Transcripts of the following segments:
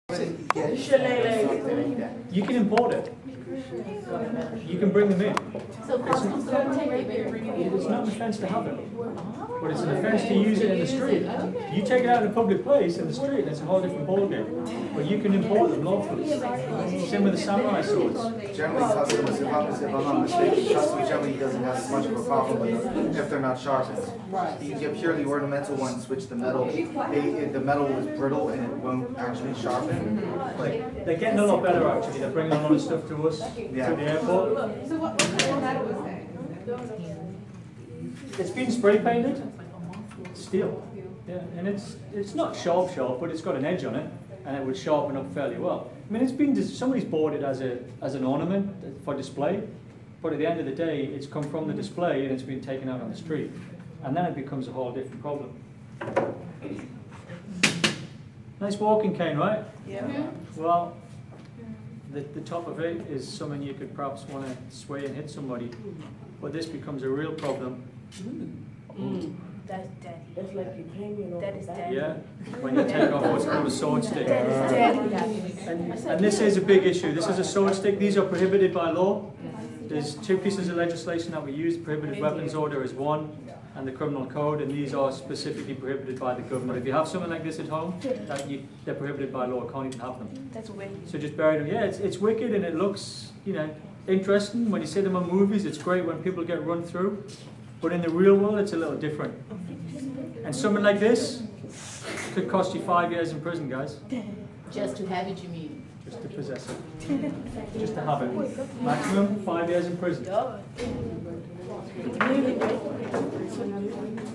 You can import it. You can bring them in. It's not an offence to have it, but it's an offence to use it in the street. You take it out in a public place in the street, it's a whole different ballgame. But you can import them lawfully. Same with the samurai swords. Generally, customers, if I'm not mistaken, customer generally doesn't have as much of a problem with them if they're not sharpened. You can get purely ornamental ones, which the metal is brittle and it won't actually sharpen. Like, they're getting a lot better actually. They're bringing a lot of stuff to us to the airport. So what metal was that? It's been spray painted. Steel. Yeah, and it's not sharp, but it's got an edge on it, and it would sharpen up fairly well. I mean, it's been somebody's bought it as an ornament for display, but at the end of the day, it's come from the display and it's been taken out on the street, and then it becomes a whole different problem. Nice walking cane, right? Yeah. Well, the top of it is something you could perhaps want to sway and hit somebody, but this becomes a real problem. That's daddy. That's like you hanging on. That is daddy. Yeah, when you take off what's called a sword stick. That is daddy. And this is a big issue. This is a sword stick. These are prohibited by law. There's two pieces of legislation that we use. Prohibited weapons order is one, and the criminal code, and these are specifically prohibited by the government. If you have something like this at home, they're prohibited by law. Can't even have them. That's wicked. So just bury them. Yeah, it's wicked, and it looks, interesting. When you see them on movies, it's great when people get run through. But in the real world, it's a little different. And something like this could cost you 5 years in prison, guys. Just to have it, you mean? Just to possess it. Just to have it. Maximum 5 years in prison.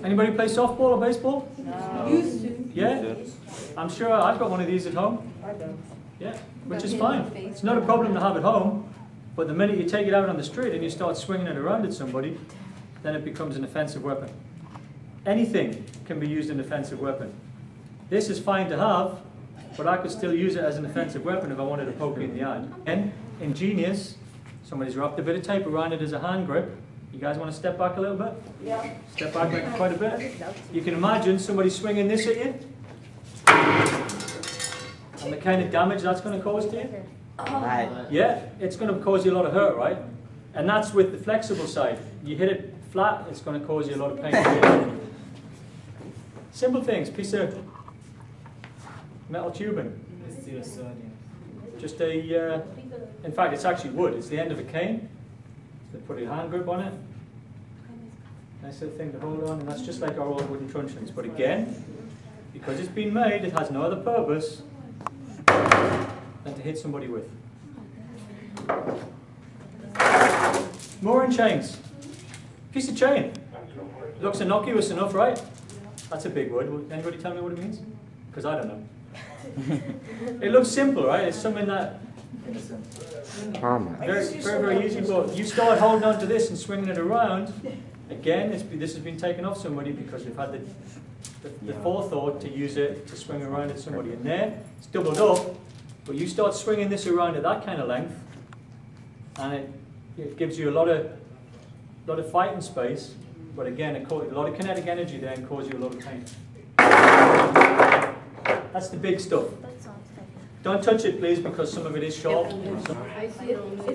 Anybody play softball or baseball? No. Used to. Yeah? I'm sure I've got one of these at home. Yeah, which is fine. It's not a problem to have at home, but the minute you take it out on the street and you start swinging it around at somebody, then it becomes an offensive weapon. Anything can be used as an offensive weapon. This is fine to have, but I could still use it as an offensive weapon if I wanted to poke you in the eye. And ingenious, somebody's wrapped a bit of tape around it as a hand grip. You guys want to step back a little bit? Yeah. Step back like quite a bit. You can imagine somebody swinging this at you, and the kind of damage that's going to cause to you. Yeah, it's going to cause you a lot of hurt, right? And that's with the flexible side. You hit it flat, it's going to cause you a lot of pain. Simple things, piece of metal tubing. Just in fact, it's actually wood. It's the end of a cane. So they put a hand grip on it. Nice little thing to hold on, and that's just like our old wooden truncheons. But again, because it's been made, it has no other purpose than to hit somebody with. Mooring chains. Piece of chain. Looks innocuous enough, right? That's a big word. Will anybody tell me what it means? Because I don't know. It looks simple, right? It's something that very easy. But you start holding on to this and swinging it around. Again, this has been taken off somebody because we've had the forethought to use it to swing around at somebody. And there, it's doubled up. But you start swinging this around at that kind of length, and it gives you a lot of fighting space, but again, a lot of kinetic energy there and cause you a lot of pain. That's the big stuff. Don't touch it, please, because some of it is sharp. It's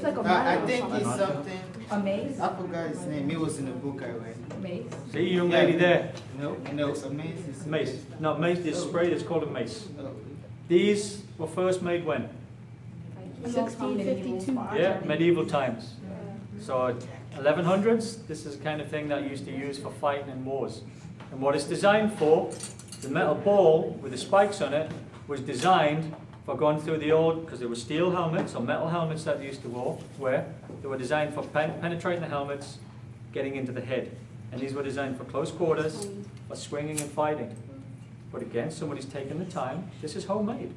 like a I think it's something. A mace? I forgot his name. It was in the book I read. Mace? See, young lady there. No, a mace is Mace. Not mace, this spray, it's called a mace. Oh. These were first made when? 1652. Yeah, medieval times. So 1100s, this is the kind of thing that you used to use for fighting in wars. And what it's designed for, the metal ball with the spikes on it, was designed for going through the old, because there were steel helmets or metal helmets that they used to wear. They were designed for penetrating the helmets, getting into the head. And these were designed for close quarters, for swinging and fighting. But again, somebody's taken the time. This is homemade.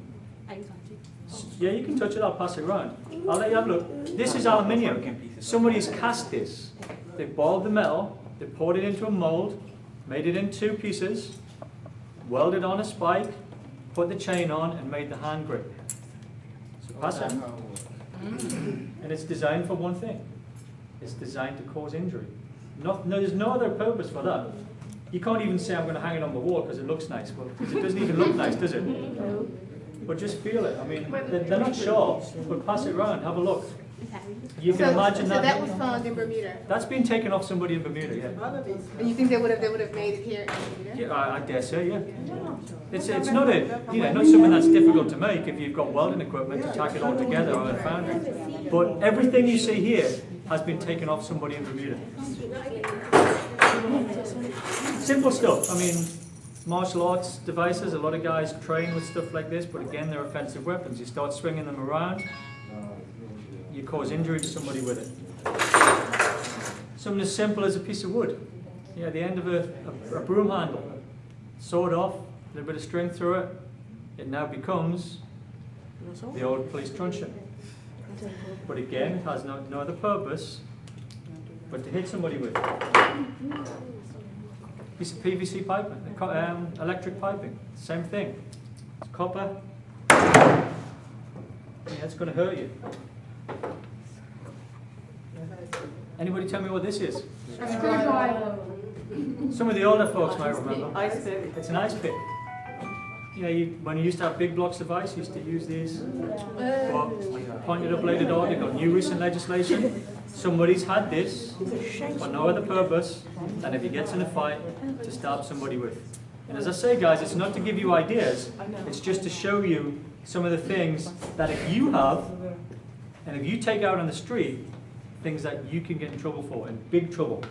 Yeah, you can touch it, I'll pass it around. I'll let you have a look. This is aluminium. Somebody's cast this. They boiled the metal, they poured it into a mold, made it in two pieces, welded on a spike, put the chain on, and made the hand grip. So pass it. And it's designed for one thing. It's designed to cause injury. No, there's no other purpose for that. You can't even say I'm going to hang it on the wall because it looks nice. Well, because it doesn't even look nice, does it? but just feel it. I mean, they're not sharp, but pass it around, have a look. You can imagine So that that. was found in Bermuda. That's been taken off somebody in Bermuda, yeah. And you think they would have made it here in Bermuda? Yeah, I dare say, yeah. It's not not something that's difficult to make if you've got welding equipment to tack it all together on a foundry. But everything you see here has been taken off somebody in Bermuda. Simple stuff. I mean, martial arts devices, a lot of guys train with stuff like this, but again, they're offensive weapons. You start swinging them around, you cause injury to somebody with it. Something as simple as a piece of wood. Yeah, the end of a broom handle. Sawed off, a little bit of string through it. It now becomes the old police truncheon. But again, it has no other purpose but to hit somebody with. Piece of PVC piping, electric piping, same thing. It's copper. Yeah, it's going to hurt you. Anybody tell me what this is? Some of the older folks might remember. Ice pick. It's an ice pick. You know, when you used to have big blocks of ice, you used to use these. But pointed up bladed article, new recent legislation. Somebody's had this for no other purpose than if he gets in a fight to stab somebody with. And as I say, guys, it's not to give you ideas. It's just to show you some of the things that if you have, and if you take out on the street, things that you can get in trouble for, in big trouble.